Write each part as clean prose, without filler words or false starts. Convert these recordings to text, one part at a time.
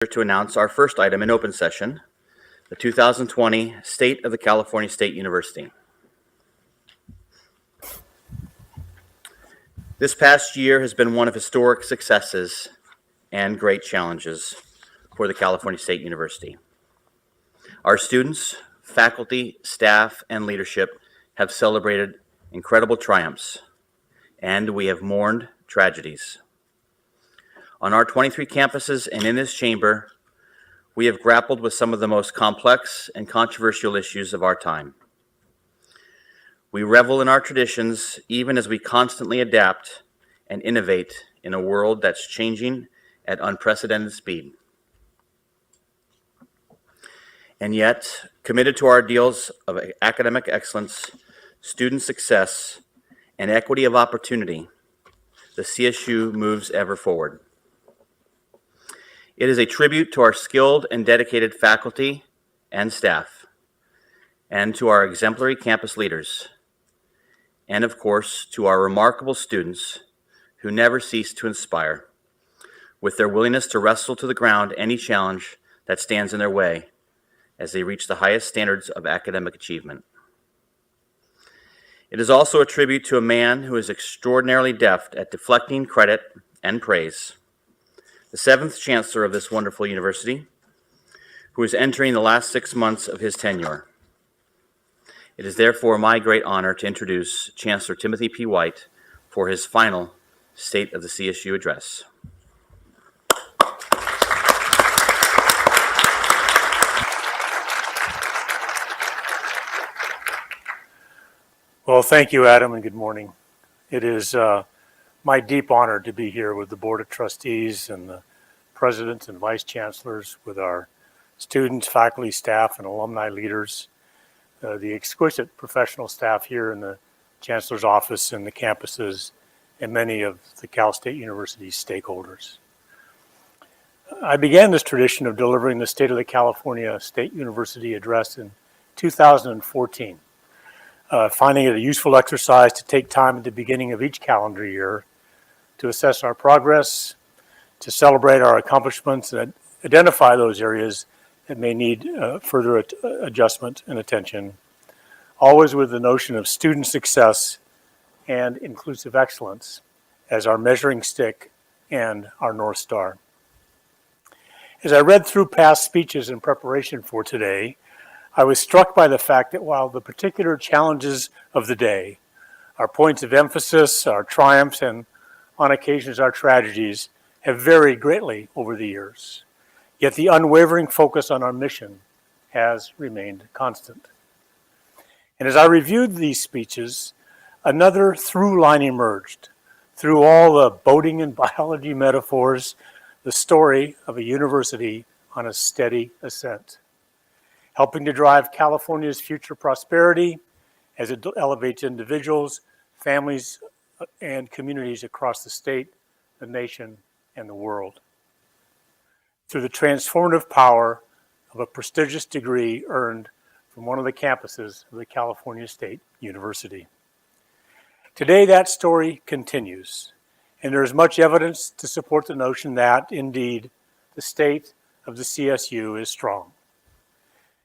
To announce our first item in open session, the 2020 State of the California State University. This past year has been one of historic successes and great challenges for the California State University. Our students, faculty, staff, and leadership have celebrated incredible triumphs, and we have mourned tragedies. On our 23 campuses and in this chamber, we have grappled with some of the most complex and controversial issues of our time. We revel in our traditions even as we constantly adapt and innovate in a world that's changing at unprecedented speed. And yet, committed to our ideals of academic excellence, student success, and equity of opportunity, the CSU moves ever forward. It is a tribute to our skilled and dedicated faculty and staff, and to our exemplary campus leaders, and of course, to our remarkable students who never cease to inspire with their willingness to wrestle to the ground any challenge that stands in their way as they reach the highest standards of academic achievement. It is also a tribute to a man who is extraordinarily deft at deflecting credit and praise, the seventh chancellor of this wonderful university, who is entering the last 6 months of his tenure. It is therefore my great honor to introduce Chancellor Timothy P. for his final State of the CSU address. Well, thank you, Adam, and good morning. It is my deep honor to be here with the Board of Trustees and the presidents and vice chancellors, with our students, faculty, staff, and alumni leaders, the exquisite professional staff here in the chancellor's office and the campuses, and many of the Cal State University's stakeholders. I began this tradition of delivering the State of the California State University address in 2014, finding it a useful exercise to take time at the beginning of each calendar year to assess our progress, to celebrate our accomplishments, and identify those areas that may need further adjustment and attention, always with the notion of student success and inclusive excellence as our measuring stick and our North Star. As I read through past speeches in preparation for today, I was struck by the fact that while the particular challenges of the day, our points of emphasis, our triumphs, and on occasions our tragedies, have varied greatly over the years, yet the unwavering focus on our mission has remained constant. And as I reviewed these speeches, another through line emerged. Through all the boating and biology metaphors, the story of a university on a steady ascent, helping to drive California's future prosperity as it elevates individuals, families, and communities across the state, the nation, and the world, through the transformative power of a prestigious degree earned from one of the campuses of the California State University. Today, that story continues, and there is much evidence to support the notion that, indeed, the state of the CSU is strong.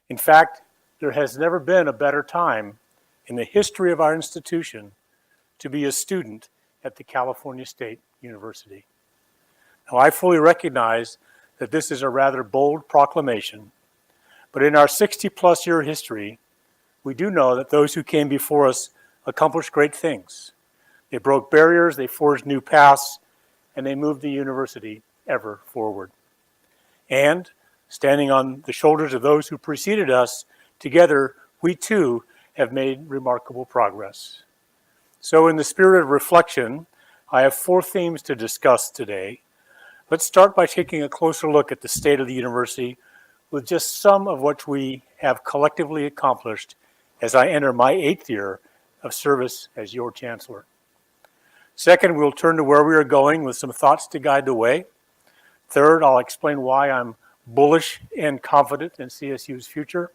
In fact, there has never been a better time in the history of our institution to be a student at the California State University. Now, I fully recognize that this is a rather bold proclamation, but in our 60-plus year history, we do know that those who came before us accomplished great things. They broke barriers, they forged new paths, and they moved the university ever forward. And standing on the shoulders of those who preceded us, together, we too have made remarkable progress. So in the spirit of reflection, I have 4 themes to discuss today. Let's start by taking a closer look at the state of the university with just some of what we have collectively accomplished as I enter my 8th year of service as your chancellor. Second, we'll turn to where we are going with some thoughts to guide the way. Third, I'll explain why I'm bullish and confident in CSU's future.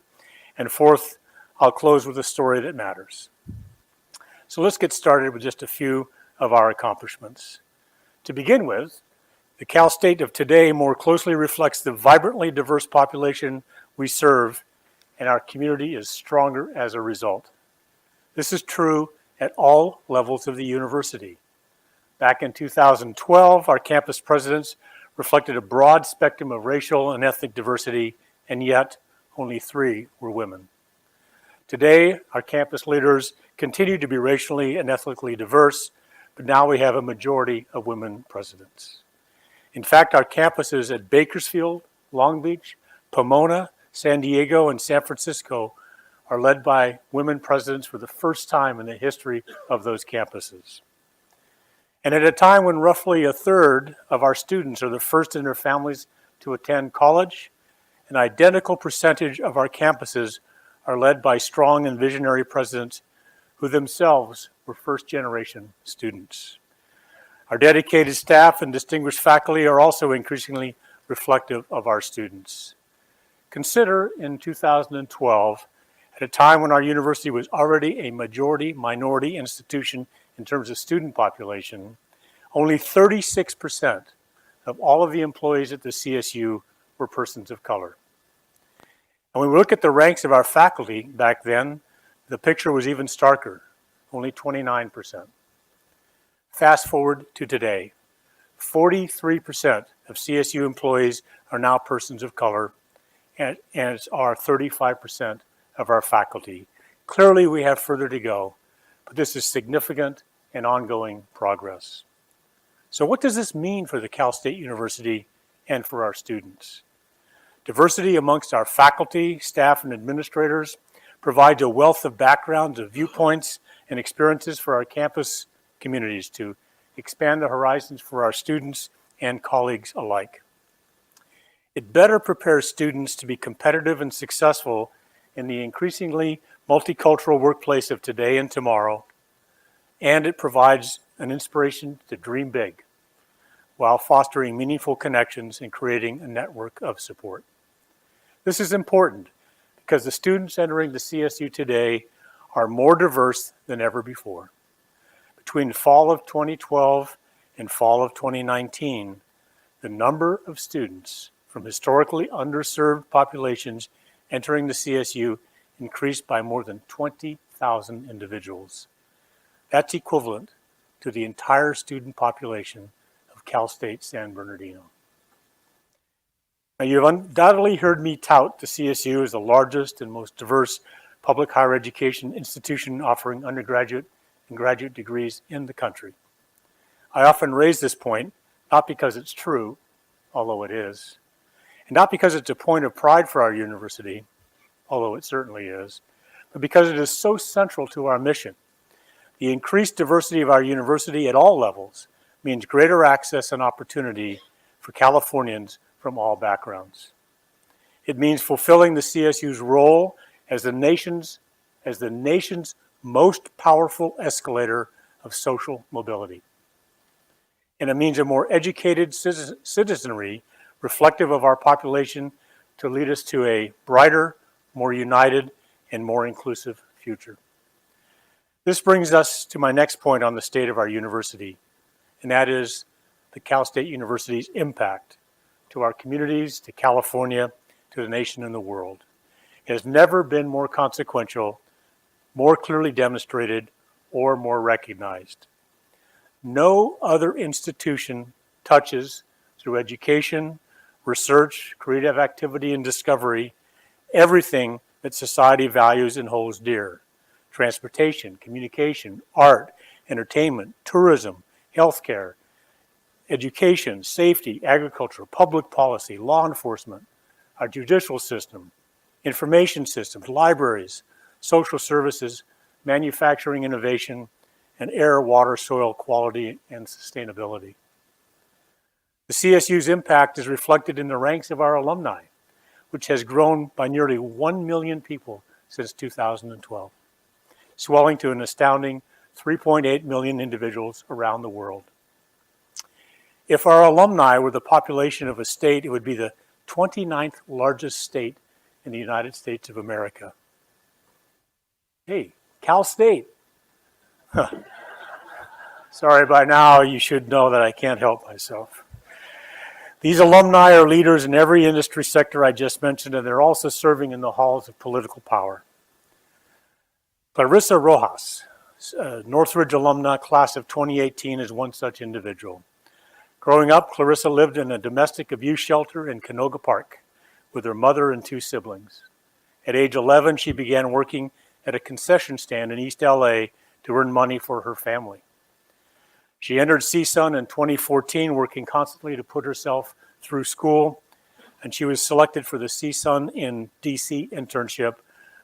And fourth, I'll close with a story that matters. So let's get started with just a few of our accomplishments. To begin with, The Cal State of today more closely reflects the vibrantly diverse population we serve, and our community is stronger as a result. This is true at all levels of the university. Back in 2012, our campus presidents reflected a broad spectrum of racial and ethnic diversity, and yet only 3 were women. Today, our campus leaders continue to be racially and ethnically diverse, but now we have a majority of women presidents. In fact, our campuses at Bakersfield, Long Beach, Pomona, San Diego, and San Francisco are led by women presidents for the first time in the history of those campuses. And at a time when roughly a third of our students are the first in their families to attend college, an identical percentage of our campuses are led by strong and visionary presidents who themselves were first-generation students. Our dedicated staff and distinguished faculty are also increasingly reflective of our students. Consider in 2012, at a time when our university was already a majority-minority institution in terms of student population, only 36% of all of the employees at the CSU were persons of color. And when we look at the ranks of our faculty back then, the picture was even starker, only 29%. Fast forward to today, 43% of CSU employees are now persons of color, and as are 35% of our faculty. Clearly, we have further to go, but this is significant and ongoing progress. So what does this mean for the Cal State University and for our students? Diversity amongst our faculty, staff, and administrators provides a wealth of backgrounds, of viewpoints, and experiences for our campus communities to expand the horizons for our students and colleagues alike. It better prepares students to be competitive and successful in the increasingly multicultural workplace of today and tomorrow, and it provides an inspiration to dream big while fostering meaningful connections and creating a network of support. This is important because the students entering the CSU today are more diverse than ever before. Between fall of 2012 and fall of 2019, the number of students from historically underserved populations entering the CSU increased by more than 20,000 individuals. That's equivalent to the entire student population of Cal State San Bernardino. Now, you've undoubtedly heard me tout the CSU as the largest and most diverse public higher education institution offering undergraduate and graduate degrees in the country. I often raise this point, not because it's true, although it is, and not because it's a point of pride for our university, although it certainly is, but because it is so central to our mission. The increased diversity of our university at all levels means greater access and opportunity for Californians from all backgrounds. It means fulfilling the CSU's role as the nation's most powerful escalator of social mobility. And it means a more educated citizenry reflective of our population to lead us to a brighter, more united, and more inclusive future. This brings us to my next point on the state of our university, and that is the Cal State University's impact to our communities, to California, to the nation and the world. It has never been more consequential, more clearly demonstrated, or more recognized. No other institution touches, through education, research, creative activity, and discovery, everything that society values and holds dear. Transportation, communication, art, entertainment, tourism, healthcare, education, safety, agriculture, public policy, law enforcement, our judicial system, information systems, libraries, social services, manufacturing innovation, and air, water, soil quality and sustainability. The CSU's impact is reflected in the ranks of our alumni, which has grown by nearly 1 million people since 2012, swelling to an astounding 3.8 million individuals around the world. If our alumni were the population of a state, it would be the 29th largest state in the United States of America. Hey, Cal State. Sorry, by now you should know that I can't help myself. These alumni are leaders in every industry sector I just mentioned, and they're also serving in the halls of political power. Clarissa Rojas, Northridge alumna, class of 2018, is one such individual. Growing up, Clarissa lived in a domestic abuse shelter in Canoga Park with her mother and 2 siblings. At age 11, she began working at a concession stand in East LA to earn money for her family. She entered CSUN in 2014, working constantly to put herself through school, and she was selected for the CSUN in DC internship,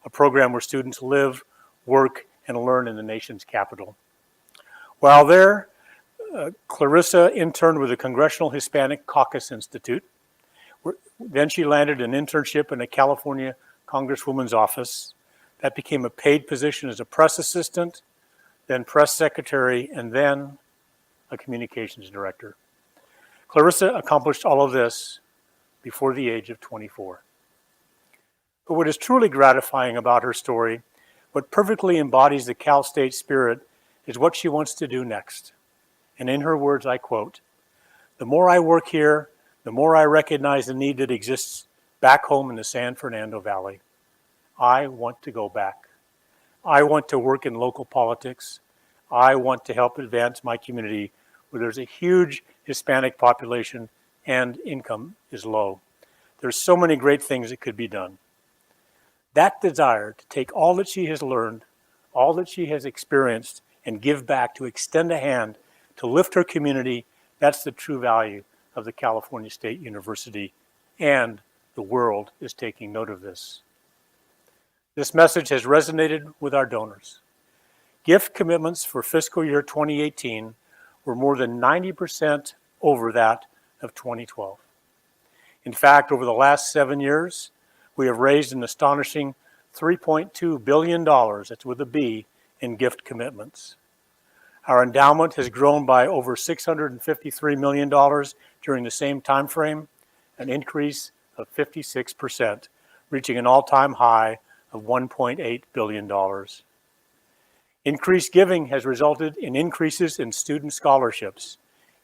a program where students live, work, and learn in the nation's capital. While there, Clarissa interned with the Congressional Hispanic Caucus Institute. Then she landed an internship in a California Congresswoman's office. That became a paid position as a press assistant, then press secretary, and then a communications director. Clarissa accomplished all of this before the age of 24. But what is truly gratifying about her story, what perfectly embodies the Cal State spirit, is what she wants to do next. And in her words, I quote, "The more I work here, the more I recognize the need that exists back home in the San Fernando Valley. I want to go back. I want to work in local politics. I want to help advance my community where there's a huge Hispanic population and income is low. There's so many great things that could be done." That desire to take all that she has learned, all that she has experienced, and give back, to extend a hand, to lift her community, that's the true value of the California State University, and the world is taking note of this. This message has resonated with our donors. Gift commitments for fiscal year 2018 were more than 90% over that of 2012. In fact, over the last 7 years, we have raised an astonishing $3.2 billion, that's with a B, in gift commitments. Our endowment has grown by over $653 million during the same time frame, an increase of 56%, reaching an all-time high of $1.8 billion. Increased giving has resulted in increases in student scholarships,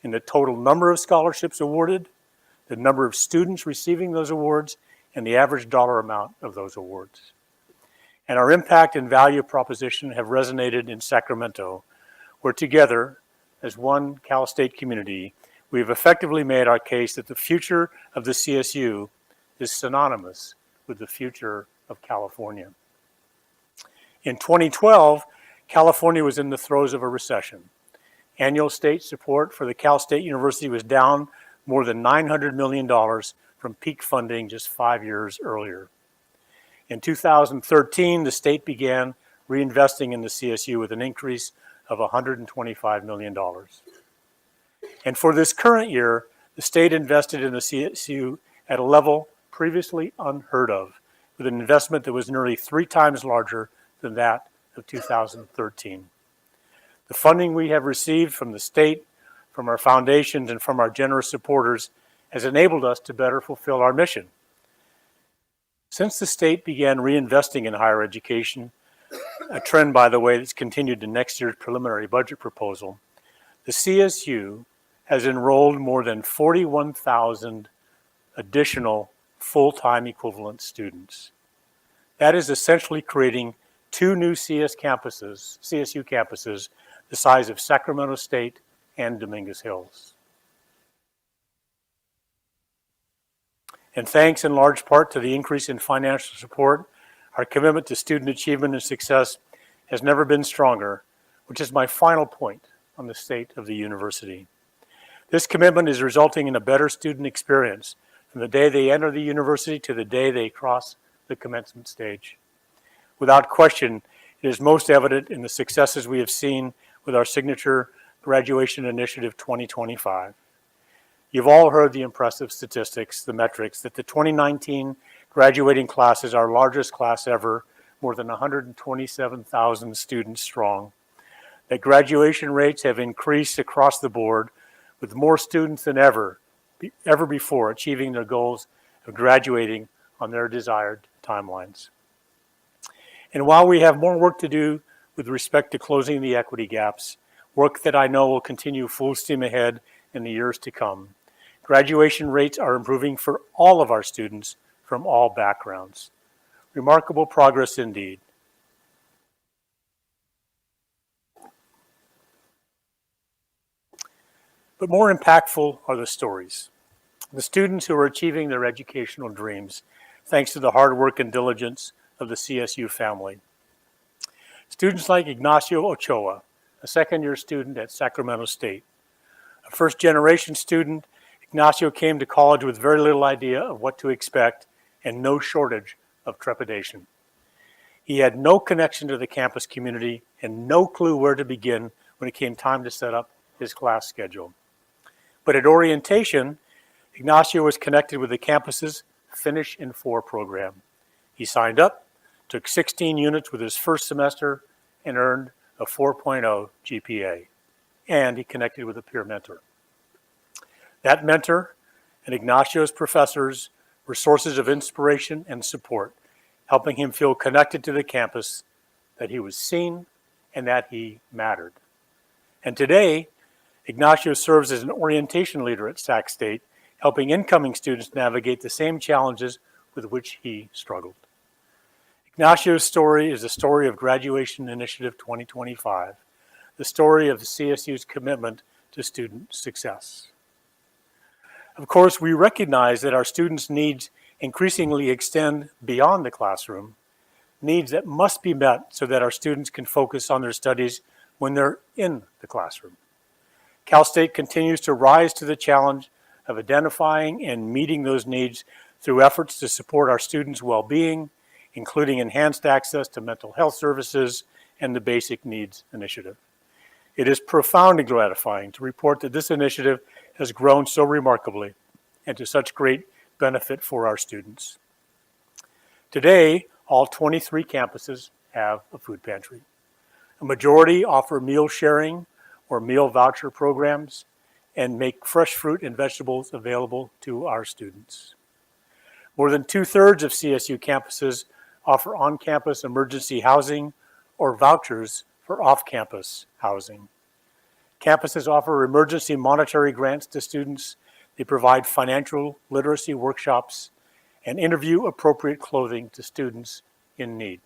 in the total number of scholarships awarded, the number of students receiving those awards, and the average dollar amount of those awards. And our impact and value proposition have resonated in Sacramento, where together, as one Cal State community, we have effectively made our case that the future of the CSU is synonymous with the future of California. In 2012, California was in the throes of a recession. Annual state support for the Cal State University was down more than $900 million from peak funding just 5 years earlier. In 2013, the state began reinvesting in the CSU with an increase of $125 million. And for this current year, the state invested in the CSU at a level previously unheard of, with an investment that was nearly 3 times larger than that of 2013. The funding we have received from the state, from our foundations, and from our generous supporters has enabled us to better fulfill our mission. Since the state began reinvesting in higher education, a trend, by the way, that's continued to next year's preliminary budget proposal, the CSU has enrolled more than 41,000 additional full-time equivalent students. That is essentially creating 2 new CSU campuses the size of Sacramento State and Dominguez Hills. And thanks in large part to the increase in financial support, our commitment to student achievement and success has never been stronger, which is my final point on the state of the university. This commitment is resulting in a better student experience from the day they enter the university to the day they cross the commencement stage. Without question, it is most evident in the successes we have seen with our signature Graduation Initiative 2025. You've all heard the impressive statistics, the metrics, that the 2019 graduating class is our largest class ever, more than 127,000 students strong. That graduation rates have increased across the board, with more students than ever before achieving their goals of graduating on their desired timelines. And while we have more work to do with respect to closing the equity gaps, work that I know will continue full steam ahead in the years to come, Graduation rates are improving for all of our students from all backgrounds. Remarkable progress indeed. But more impactful are the stories. The students who are achieving their educational dreams thanks to the hard work and diligence of the CSU family. Students like Ignacio Ochoa, a second-year student at Sacramento State. A first-generation student, Ignacio came to college with very little idea of what to expect and no shortage of trepidation. He had no connection to the campus community and no clue where to begin when it came time to set up his class schedule. But at orientation, Ignacio was connected with the campus's Finish in 4 program. He signed up, took 16 units with his first semester, and earned a 4.0 GPA. And he connected with a peer mentor. That mentor and Ignacio's professors were sources of inspiration and support, helping him feel connected to the campus, that he was seen, and that he mattered. And today, Ignacio serves as an orientation leader at Sac State, helping incoming students navigate the same challenges with which he struggled. Ignacio's story is the story of Graduation Initiative 2025, the story of the CSU's commitment to student success. Of course, we recognize that our students' needs increasingly extend beyond the classroom, needs that must be met so that our students can focus on their studies when they're in the classroom. Cal State continues to rise to the challenge of identifying and meeting those needs through efforts to support our students' well-being, including enhanced access to mental health services and the Basic Needs Initiative. It is profoundly gratifying to report that this initiative has grown so remarkably and to such great benefit for our students. Today, all 23 campuses have a food pantry. A majority offer meal sharing or meal voucher programs and make fresh fruit and vegetables available to our students. More than 2/3 of CSU campuses offer on-campus emergency housing or vouchers for off-campus housing. Campuses offer emergency monetary grants to students. They provide financial literacy workshops and interview appropriate clothing to students in need.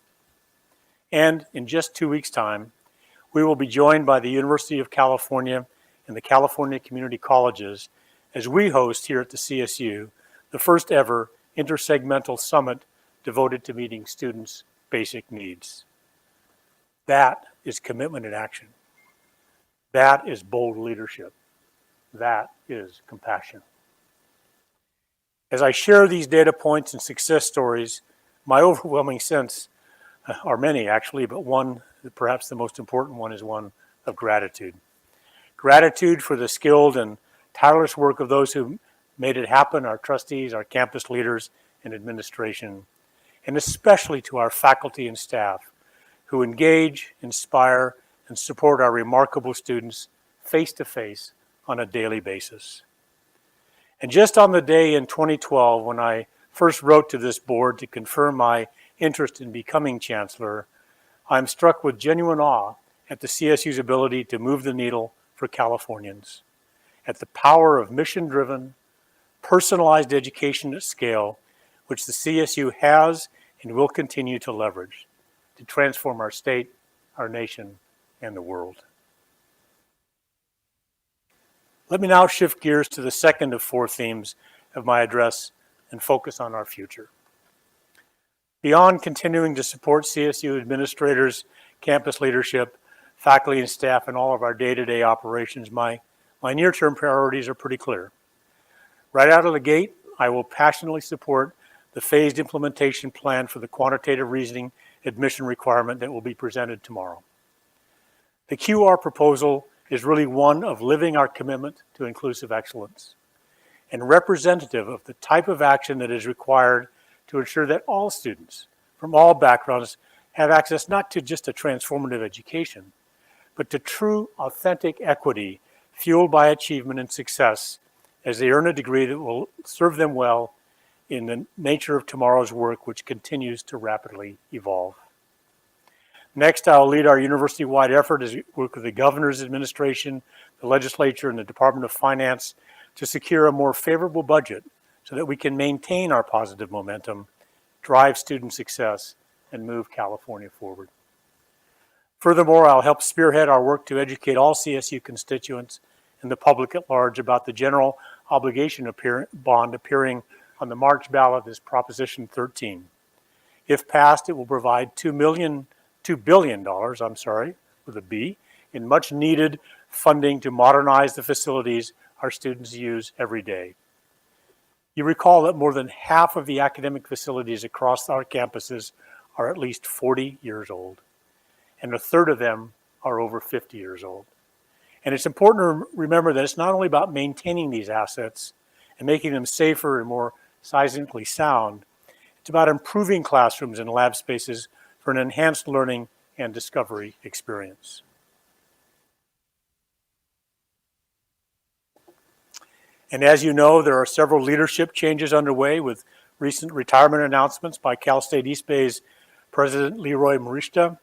And in just 2 weeks' time, we will be joined by the University of California and the California Community Colleges as we host here at the CSU the first ever intersegmental summit devoted to meeting students' basic needs. That is commitment in action. That is bold leadership. That is compassion. As I share these data points and success stories, my overwhelming sense, are many actually, but one, perhaps the most important one, is one of gratitude. Gratitude for the skilled and tireless work of those who made it happen, our trustees, our campus leaders, and administration, and especially to our faculty and staff who engage, inspire, and support our remarkable students face-to-face on a daily basis. And just on the day in 2012 when I first wrote to this board to confirm my interest in becoming chancellor, I'm struck with genuine awe at the CSU's ability to move the needle for Californians, at the power of mission-driven, personalized education at scale, which the CSU has and will continue to leverage to transform our state, our nation, and the world. Let me now shift gears to the second of 4 themes of my address and focus on our future. Beyond continuing to support CSU administrators, campus leadership, faculty and staff, and all of our day-to-day operations, my near-term priorities are pretty clear. Right out of the gate, I will passionately support the phased implementation plan for the quantitative reasoning admission requirement that will be presented tomorrow. The QR proposal is really one of living our commitment to inclusive excellence and representative of the type of action that is required to ensure that all students from all backgrounds have access not to just a transformative education, but to true, authentic equity fueled by achievement and success as they earn a degree that will serve them well in the nature of tomorrow's work, which continues to rapidly evolve. Next, I'll lead our university-wide effort as we work with the governor's administration, the legislature, and the Department of Finance to secure a more favorable budget so that we can maintain our positive momentum, drive student success, and move California forward. Furthermore, I'll help spearhead our work to educate all CSU constituents and the public at large about the general obligation bond appearing on the March ballot as Proposition 13. If passed, it will provide $2 billion, with a B, in much needed funding to modernize the facilities our students use every day. You recall that more than half of the academic facilities across our campuses are at least 40 years old, and a third of them are over 50 years old. And it's important to remember that it's not only about maintaining these assets and making them safer and more seismically sound, it's about improving classrooms and lab spaces for an enhanced learning and discovery experience. And as you know, there are several leadership changes underway with recent retirement announcements by Cal State East Bay's President Leroy Marishta,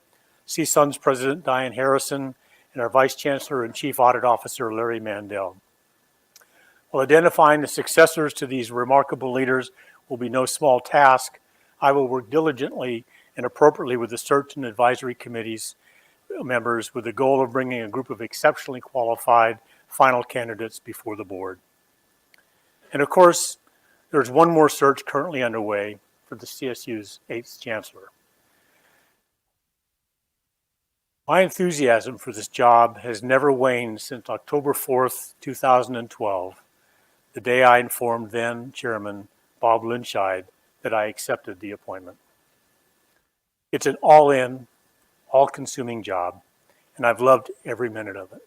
CSUN's President Diane Harrison, and our Vice Chancellor and Chief Audit Officer Larry Mandel. While identifying the successors to these remarkable leaders will be no small task, I will work diligently and appropriately with the search and advisory committees members with the goal of bringing a group of exceptionally qualified final candidates before the board. And of course, there's one more search currently underway for the CSU's 8th Chancellor. My enthusiasm for this job has never waned since October 4th, 2012, the day I informed then Chairman Bob Linscheid that I accepted the appointment. It's an all-in, all-consuming job, and I've loved every minute of it.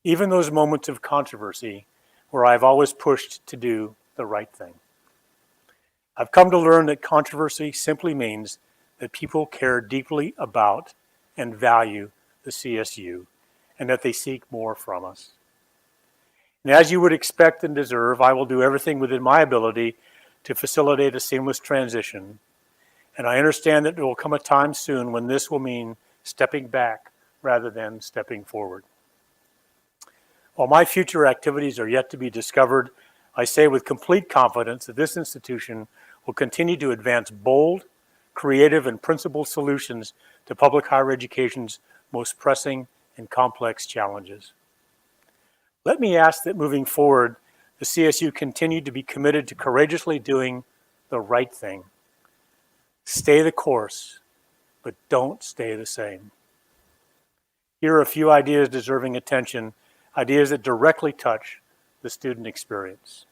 Even those moments of controversy where I've always pushed to do the right thing. I've come to learn that controversy simply means that people care deeply about and value the CSU, and that they seek more from us. And as you would expect and deserve, I will do everything within my ability to facilitate a seamless transition, and I understand that there will come a time soon when this will mean stepping back rather than stepping forward. While my future activities are yet to be discovered, I say with complete confidence that this institution will continue to advance bold, creative, and principled solutions to public higher education's most pressing and complex challenges. Let me ask that moving forward, the CSU continue to be committed to courageously doing the right thing. Stay the course, but don't stay the same. Here are a few ideas deserving attention, ideas that directly touch the student experience.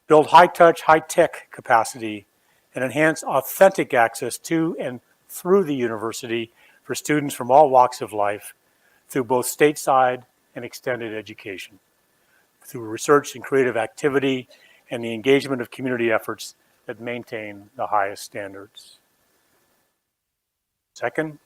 Build high-touch, high-tech capacity and enhance authentic access to and through the university for students from all walks of life through both stateside and extended education, through research and creative activity and the engagement of community efforts that maintain the highest standards. Second,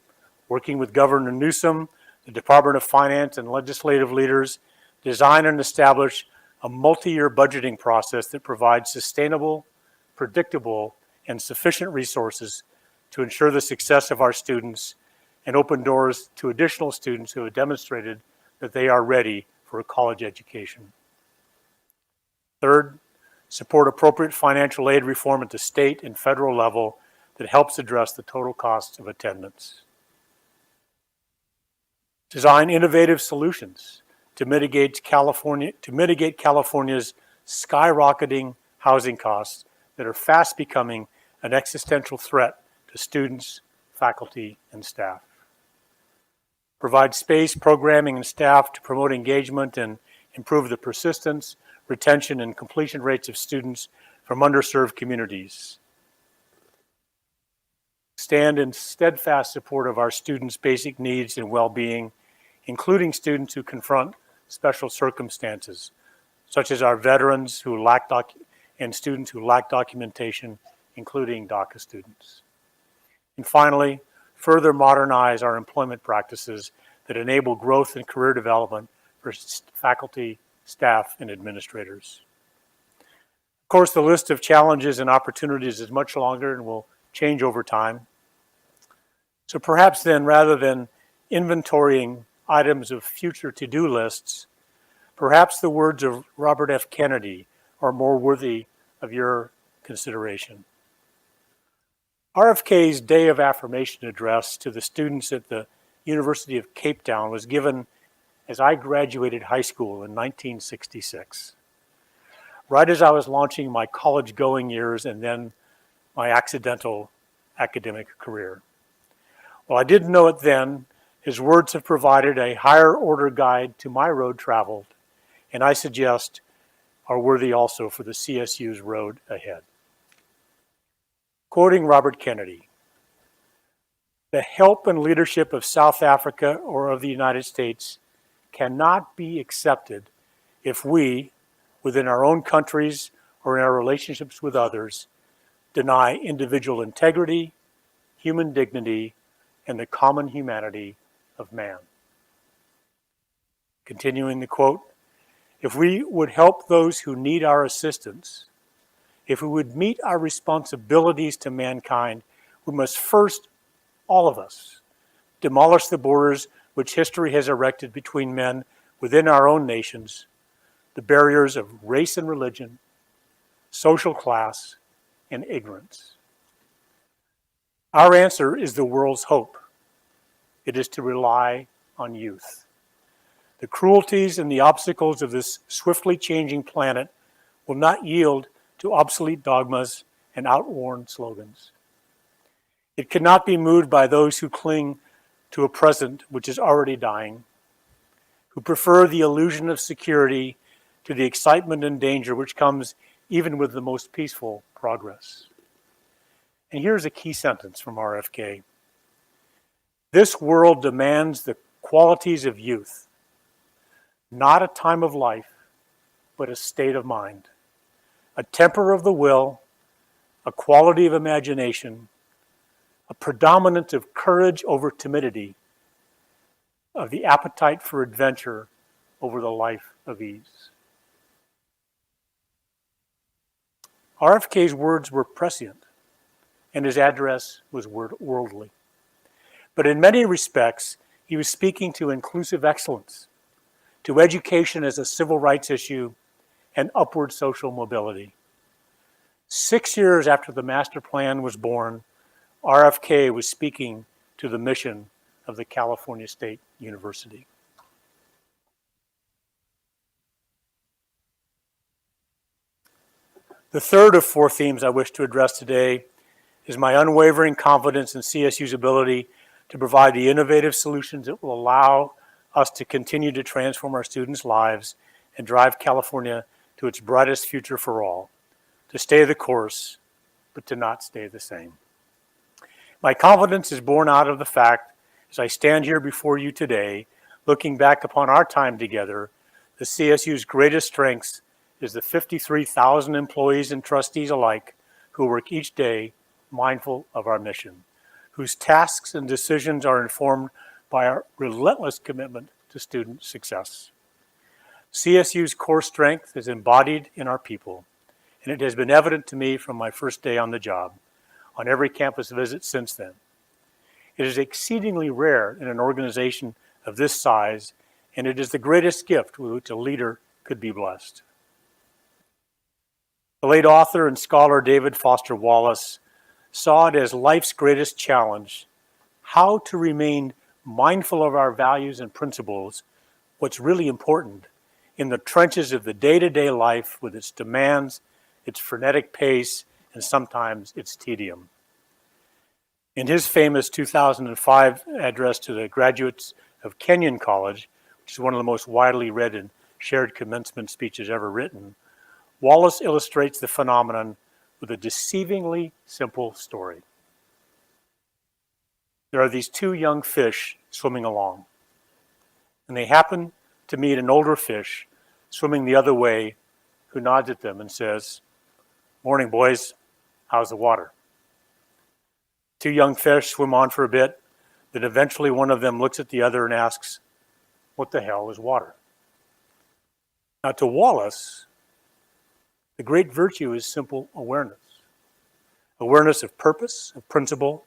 working with Governor Newsom, the Department of Finance, and legislative leaders, design and establish a multi-year budgeting process that provides sustainable, predictable, and sufficient resources to ensure the success of our students and open doors to additional students who have demonstrated that they are ready for a college education. Third, support appropriate financial aid reform at the state and federal level that helps address the total costs of attendance. Design innovative solutions to mitigate California's skyrocketing housing costs that are fast becoming an existential threat to students, faculty, and staff. Provide space, programming, and staff to promote engagement and improve the persistence, retention, and completion rates of students from underserved communities. Stand in steadfast support of our students' basic needs and well-being, including students who confront special circumstances, such as our veterans who lack and students who lack documentation, including DACA students. And finally, further modernize our employment practices that enable growth and career development for faculty, staff, and administrators. Of course, the list of challenges and opportunities is much longer and will change over time. So perhaps then, rather than inventorying items of future to-do lists, Perhaps the words of Robert F. Kennedy are more worthy of your consideration. RFK's Day of Affirmation address to the students at the University of Cape Town was given as I graduated high school in 1966, right as I was launching my college-going years and then my accidental academic career. While I didn't know it then, his words have provided a higher order guide to my road traveled, and I suggest are worthy also for the CSU's road ahead. Quoting Robert Kennedy, "The help and leadership of South Africa or of the United States cannot be accepted if we, within our own countries or in our relationships with others, deny individual integrity, human dignity, and the common humanity of man." Continuing the quote, "If we would help those who need our assistance, if we would meet our responsibilities to mankind, we must first, all of us, demolish the borders which history has erected between men within our own nations, the barriers of race and religion, social class, and ignorance. Our answer is the world's hope. It is to rely on youth. The cruelties and the obstacles of this swiftly changing planet will not yield to obsolete dogmas and outworn slogans. It cannot be moved by those who cling to a present which is already dying, who prefer the illusion of security to the excitement and danger which comes even with the most peaceful progress." And here's a key sentence from RFK. "This world demands the qualities of youth, not a time of life, but a state of mind, a temper of the will, a quality of imagination, a predominance of courage over timidity, of the appetite for adventure over the life of ease." RFK's words were prescient, and his address was worldly. But in many respects, he was speaking to inclusive excellence, to education as a civil rights issue, and upward social mobility. 6 years after the master plan was born, RFK was speaking to the mission of the California State University. The third of four themes I wish to address today is my unwavering confidence in CSU's ability to provide the innovative solutions that will allow us to continue to transform our students' lives and drive California to its brightest future for all, to stay the course, but to not stay the same. My confidence is born out of the fact, as I stand here before you today, looking back upon our time together, the CSU's greatest strengths is the 53,000 employees and trustees alike who work each day mindful of our mission, whose tasks and decisions are informed by our relentless commitment to student success. CSU's core strength is embodied in our people, and it has been evident to me from my first day on the job, on every campus visit since then. It is exceedingly rare in an organization of this size, and it is the greatest gift with which a leader could be blessed. The late author and scholar David Foster Wallace saw it as life's greatest challenge, how to remain mindful of our values and principles, what's really important, in the trenches of the day-to-day life with its demands, its frenetic pace, and sometimes its tedium. In his famous 2005 address to the graduates of Kenyon College, which is one of the most widely read and shared commencement speeches ever written, Wallace illustrates the phenomenon with a deceivingly simple story. There are these two young fish swimming along, and they happen to meet an older fish swimming the other way who nods at them and says, "Morning, boys, how's the water?" Two young fish swim on for a bit, then eventually one of them looks at the other and asks, "What the hell is water?" Now, to Wallace, the great virtue is simple awareness. Awareness of purpose, of principle,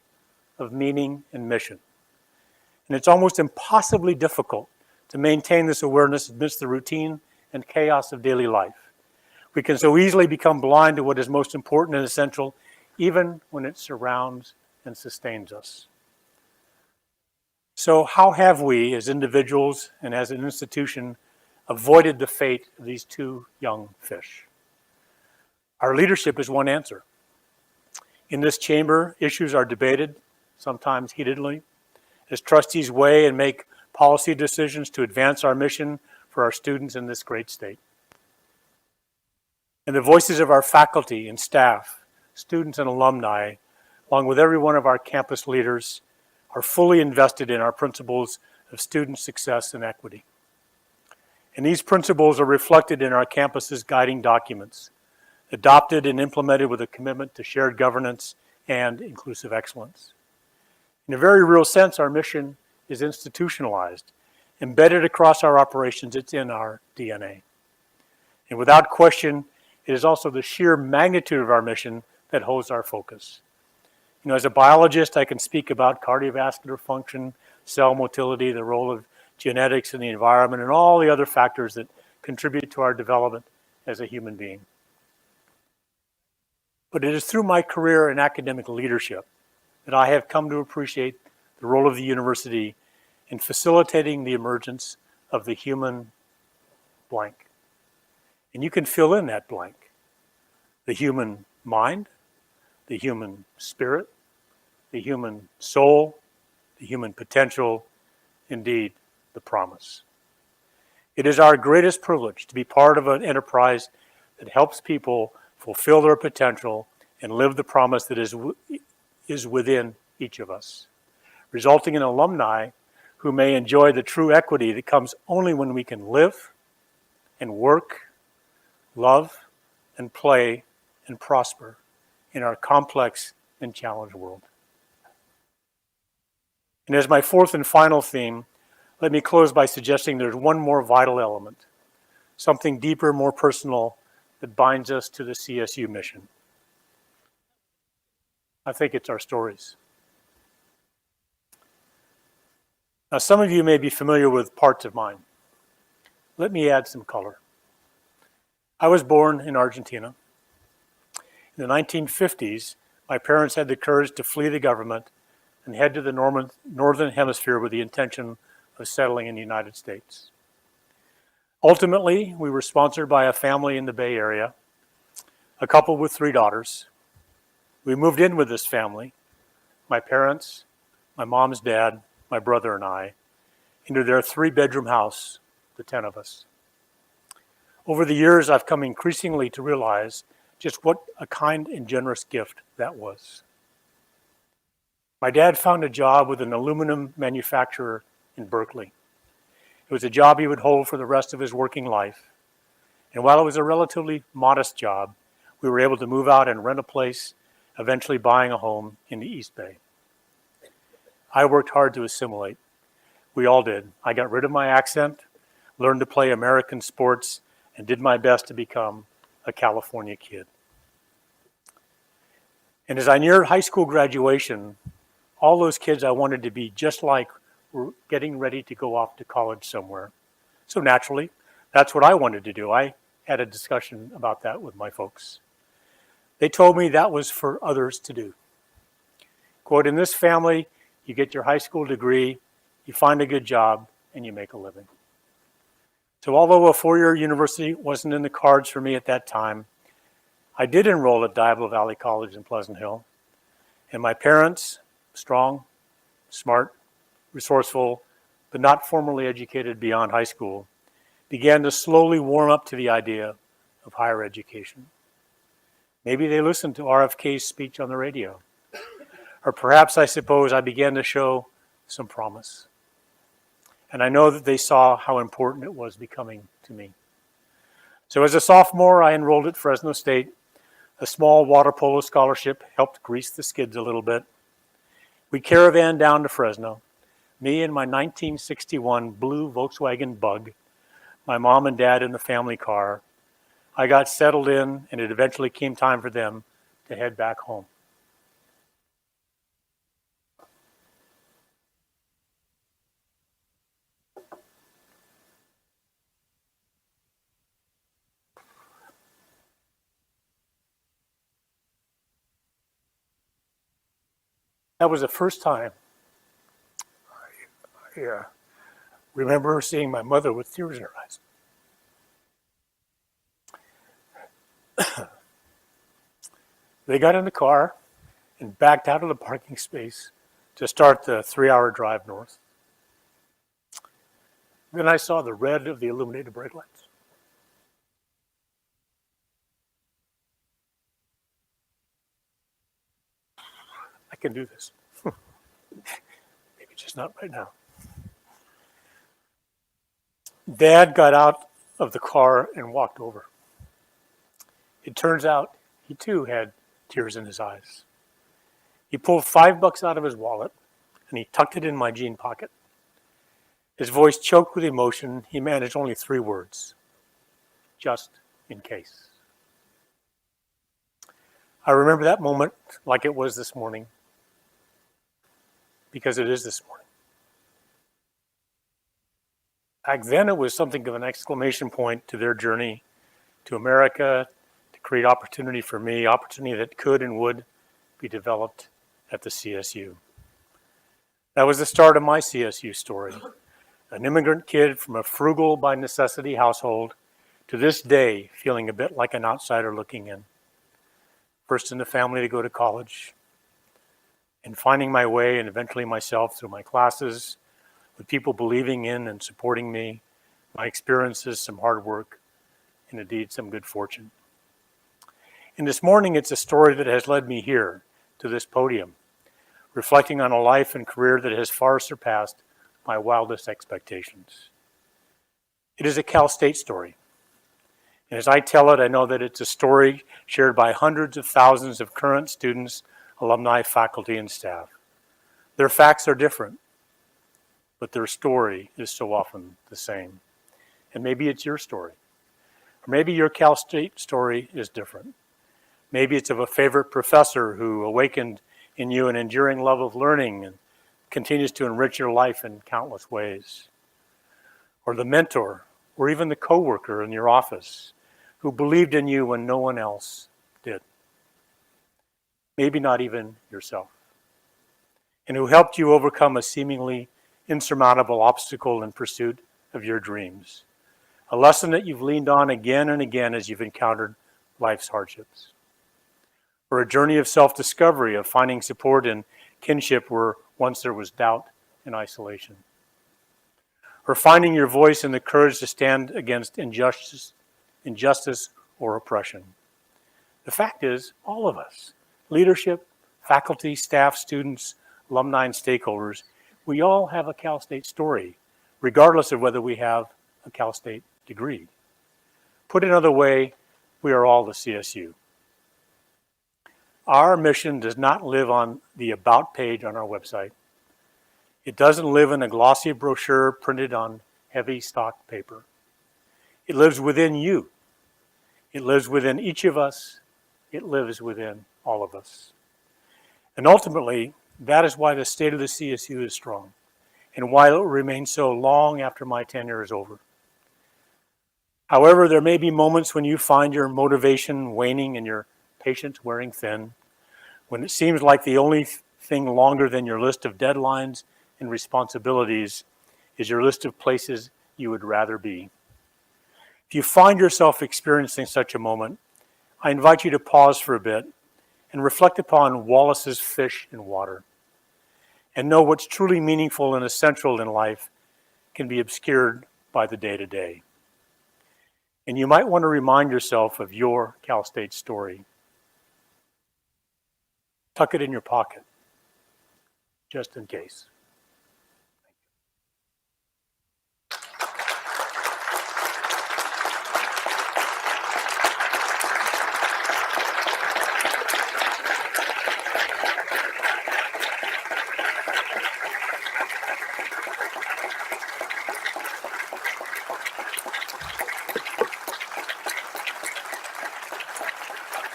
of meaning and mission. And it's almost impossibly difficult to maintain this awareness amidst the routine and chaos of daily life. We can so easily become blind to what is most important and essential, even when it surrounds and sustains us. So how have we, as individuals and as an institution, avoided the fate of these two young fish? Our leadership is one answer. In this chamber, issues are debated, sometimes heatedly, as trustees weigh and make policy decisions to advance our mission for our students in this great state. And the voices of our faculty and staff, students and alumni, along with every one of our campus leaders, are fully invested in our principles of student success and equity. And these principles are reflected in our campus's guiding documents, adopted and implemented with a commitment to shared governance and inclusive excellence. In a very real sense, our mission is institutionalized, embedded across our operations. It's in our DNA. And without question, it is also the sheer magnitude of our mission that holds our focus. You know, as a biologist, I can speak about cardiovascular function, cell motility, the role of genetics in the environment, and all the other factors that contribute to our development as a human being. But it is through my career in academic leadership that I have come to appreciate the role of the university in facilitating the emergence of the human blank. And you can fill in that blank. The human mind, the human spirit, the human soul, the human potential, indeed, the promise. It is our greatest privilege to be part of an enterprise that helps people fulfill their potential and live the promise that is within each of us, resulting in alumni who may enjoy the true equity that comes only when we can live and work, love and play and prosper in our complex and challenged world. And as my fourth and final theme, let me close by suggesting there's one more vital element, something deeper, more personal, that binds us to the CSU mission. I think it's our stories. Now, some of you may be familiar with parts of mine. Let me add some color. I was born in Argentina. In the 1950s, my parents had the courage to flee the government and head to the northern hemisphere with the intention of settling in the United States. Ultimately, we were sponsored by a family in the Bay Area, a couple with 3 daughters. We moved in with this family, my parents, my mom's dad, my brother and I, into their 3-bedroom house, the 10 of us. Over the years, I've come increasingly to realize just what a kind and generous gift that was. My dad found a job with an aluminum manufacturer in Berkeley. It was a job he would hold for the rest of his working life. And while it was a relatively modest job, we were able to move out and rent a place, eventually buying a home in the East Bay. I worked hard to assimilate. We all did. I got rid of my accent, learned to play American sports, and did my best to become a California kid. And as I neared high school graduation, all those kids I wanted to be just like were getting ready to go off to college somewhere. So naturally, that's what I wanted to do. I had a discussion about that with my folks. They told me that was for others to do. Quote, in this family, you get your high school degree, you find a good job, and you make a living. So although a 4-year university wasn't in the cards for me at that time, I did enroll at Diablo Valley College in Pleasant Hill. And my parents, strong, smart, resourceful, but not formally educated beyond high school, began to slowly warm up to the idea of higher education. Maybe they listened to RFK's speech on the radio. Or perhaps, I suppose, I began to show some promise. And I know that they saw how important it was becoming to me. So as a sophomore, I enrolled at Fresno State. A small water polo scholarship helped grease the skids a little bit. We caravaned down to Fresno, me and my 1961 blue Volkswagen Bug, my mom and dad in the family car. I got settled in, and it eventually came time for them to head back home. That was the first time I remember seeing my mother with tears in her eyes. They got in the car and backed out of the parking space to start the 3-hour drive north. Then I saw the red of the illuminated brake lights. I can do this. Maybe just not right now. Dad got out of the car and walked over. It turns out he too had tears in his eyes. He pulled $5 out of his wallet and he tucked it in my jean pocket. His voice choked with emotion. He managed only 3 words: just in case. I remember that moment like it was this morning, because it is this morning. Back then, it was something of an exclamation point to their journey to America, to create opportunity for me, opportunity that could and would be developed at the CSU. That was the start of my CSU story. An immigrant kid from a frugal by necessity household, to this day feeling a bit like an outsider looking in. First in the family to go to college, and finding my way and eventually myself through my classes, with people believing in and supporting me, my experiences, some hard work, and indeed some good fortune. And this morning, it's a story that has led me here to this podium, reflecting on a life and career that has far surpassed my wildest expectations. It is a Cal State story. And as I tell it, I know that it's a story shared by hundreds of thousands of current students, alumni, faculty, and staff. Their facts are different, but their story is so often the same. And maybe it's your story. Or maybe your Cal State story is different. Maybe it's of a favorite professor who awakened in you an enduring love of learning and continues to enrich your life in countless ways. Or the mentor, or even the coworker in your office who believed in you when no one else did. Maybe not even yourself. And who helped you overcome a seemingly insurmountable obstacle in pursuit of your dreams. A lesson that you've leaned on again and again as you've encountered life's hardships. Or a journey of self-discovery, of finding support and kinship where once there was doubt and isolation. Or finding your voice and the courage to stand against injustice or oppression. The fact is, all of us, leadership, faculty, staff, students, alumni, and stakeholders, we all have a Cal State story, regardless of whether we have a Cal State degree. Put another way, we are all the CSU. Our mission does not live on the About page on our website. It doesn't live in a glossy brochure printed on heavy stock paper. It lives within you. It lives within each of us. It lives within all of us. And ultimately, that is why the state of the CSU is strong, and why it will remain so long after my tenure is over. However, there may be moments when you find your motivation waning and your patience wearing thin, when it seems like the only thing longer than your list of deadlines and responsibilities is your list of places you would rather be. If you find yourself experiencing such a moment, I invite you to pause for a bit and reflect upon Wallace's fish in water, and know what's truly meaningful and essential in life can be obscured by the day-to-day. And you might want to remind yourself of your Cal State story. Tuck it in your pocket, just in case.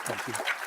Thank you.